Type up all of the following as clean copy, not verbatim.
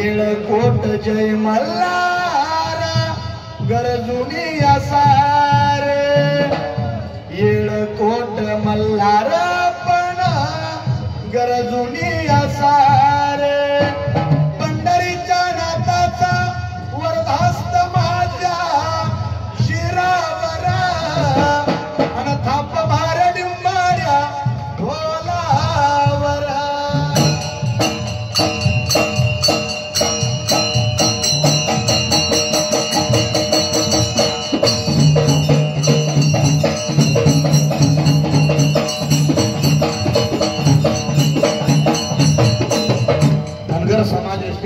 येळकोट जय मल्हार गरजुनी असार येळकोट मल्हार पण गरजुनी असार पंढरीच्या नाथाचा वरदास्त माझ्या शिरावर अन थाप भार डिंबाऱ्या ढोलावर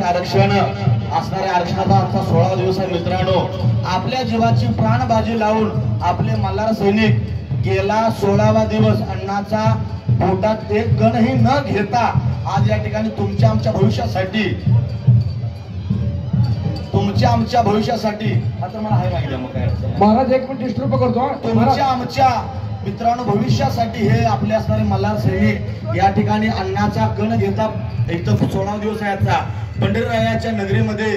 आरक्षण असणाऱ्या आरक्षणाचा आजचा 16वा दिवस आहे मित्रांनो. आपल्या जीवाची प्राणबाजी लावून आपले मल्हार सैनिक गेला 16वा दिवस अन्नाचा पोटात एक कणही न घेता आज या ठिकाणी तुमच्या आमच्या भविष्यासाठी आता मला हाय मागितलं मग काय महाराज एक मिनिट डिस्टर्ब करतो. तुमच्या आमच्या मित्रांनो भविष्यासाठी हे आपले असणारे मल्हार सैनिक या ठिकाणी अन्नाचा कण घेतात. एकदम 16वा दिवस आहे आजचा. पंढरीरायाच्या नगरीमध्ये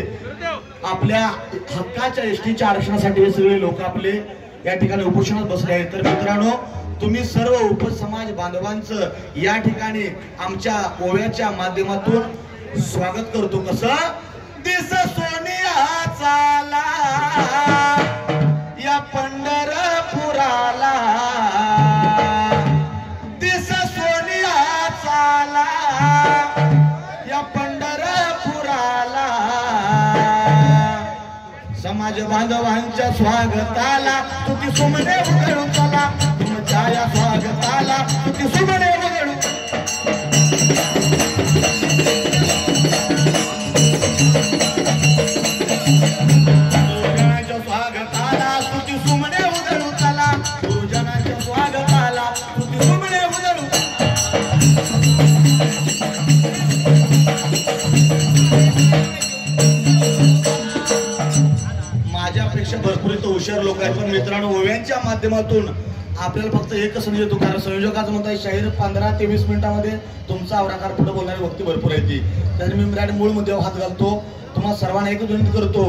आपल्या हक्काच्या एसटीच्या आरक्षणासाठी हे सगळे लोक आपले या ठिकाणी उपोषणात बसले आहेत. तर मित्रांनो तुम्ही सर्व उपसमाज बांधवांचं या ठिकाणी आमच्या ओव्याच्या माध्यमातून स्वागत करतो. कसं दिस सोनिया चाला या पंढरपुराला दिस सोनिया चाला या पंढरपुराला समाज बांधवांच्या स्वागताला तुझी सुमने उघडून चला तुमच्या या स्वागताला तुझी सुमने उघडून गुरुजनाच्या स्वागताला तुझी सुमने उघडून चला गुरुजनाच्या स्वागताला तुझी सुमने उघडून माझ्यापेक्षा भरपूर इथं हुशार लोक आहेत. पण मित्रांनो ओव्यांच्या माध्यमातून आपल्याला फक्त एकच संदेश देतो. कारण संयोजकाचं म्हणताय शाहीर 15 ते 20 मिनिटांमध्ये तुमचा आवराकार पुढे बोलणारी व्यक्ती भरपूर आहे ती. त्याने मी मराठी मूळ मुद्द्यावर हात घालतो. तुम्हाला सर्वांना एक विनंती करतो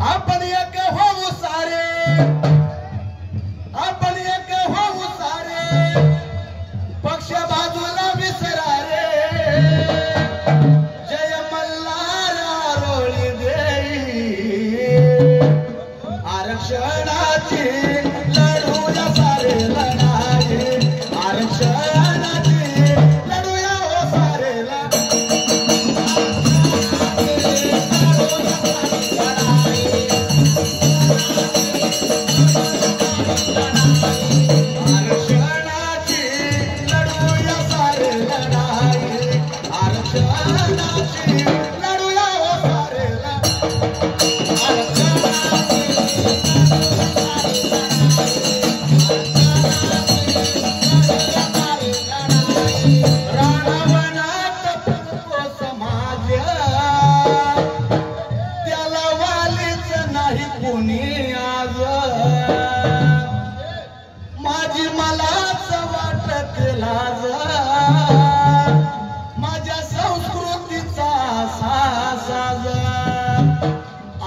आपण एक होऊ सारे आपण एक होऊ सारे पक्ष बाजूला विसरा रे जय मल्हार रोळी देई आरक्षणाची लढूया सारे लढाई आरक्षणाची लढूया हो सारे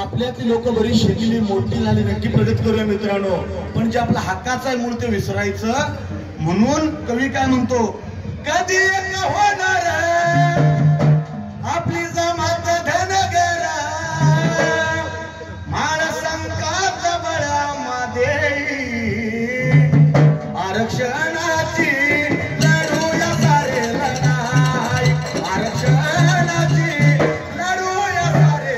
आपल्यातली लोक बरी शिकली मोठी झाली नक्की प्रगती करूया मित्रांनो. पण जे आपला हक्काचा आहे मूळ ते विसरायचं. म्हणून कवी काय म्हणतो कधी एक होणार आपली जमात धनगर माणसंकात बळामध्ये आरक्षणाची लढूया सारे लढाई आरक्षणाची लढूया सारे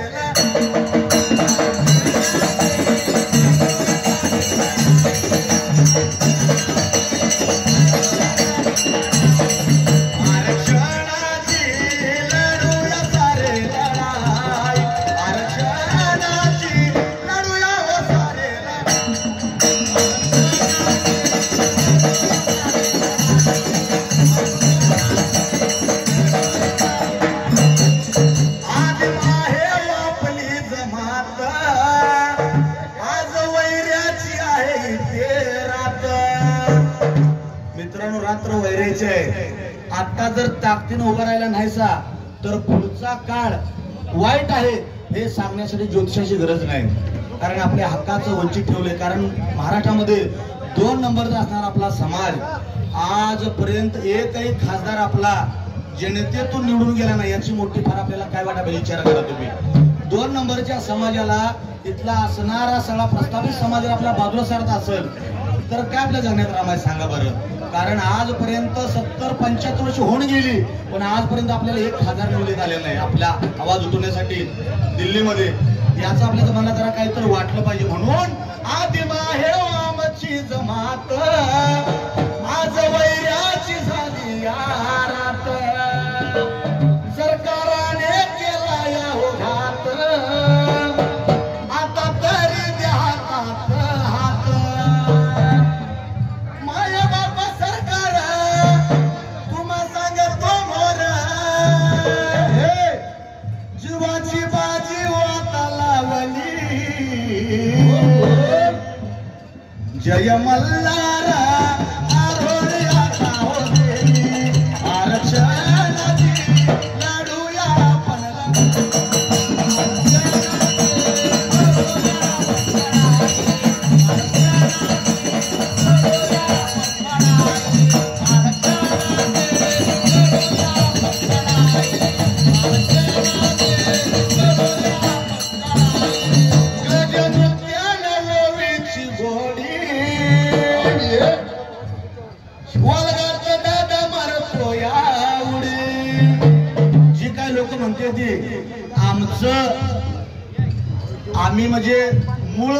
रात्र वैरायचे आहे. आता जर ताकदीने उभा राहिला नाहीसा तर पुढचा काळ वाईट आहे हे सांगण्यासाठी ज्योतिषाची गरज नाही, कारण आपल्या हक्काचं वंचित ठेवले. कारण महाराष्ट्रामध्ये 2 नंबरचा असणारा आपला समाज आजपर्यंत एकही खासदार आपला जनतेतून निवडून गेला नाही. याची मोठी फार आपल्याला काय वाटा पाहिजे विचार करा तुम्ही. 2 नंबरच्या समाजाला इथला असणारा सगळा प्रस्तावित समाज जर आपल्या बाजूला सारत असेल तर काय आपल्या जगण्यात रामायण सांगा बरं. कारण आजपर्यंत 70-75 वर्ष होऊन गेली पण आजपर्यंत आपल्याला 1000 निवडून आलेलं नाही आपला आवाज उठवण्यासाठी दिल्लीमध्ये. याचं आपल्या जमान्यात जरा काहीतरी वाटलं पाहिजे. म्हणून आदिमा हे आमची जमात आज वैराची झाली यारात, सरकाराने केला या ओघात, आता तरी द्या हातात हात. माया बापा सरकार तुम्हा सांगतो मोर, जीवाची बाजी वाता लावली, जय मल्हार आरोळी आता होते आरक्षणाची लढूया आपण. दादा मारतो या उडी. जी काय लोक म्हणते ती आमचं आम्ही म्हणजे मूळ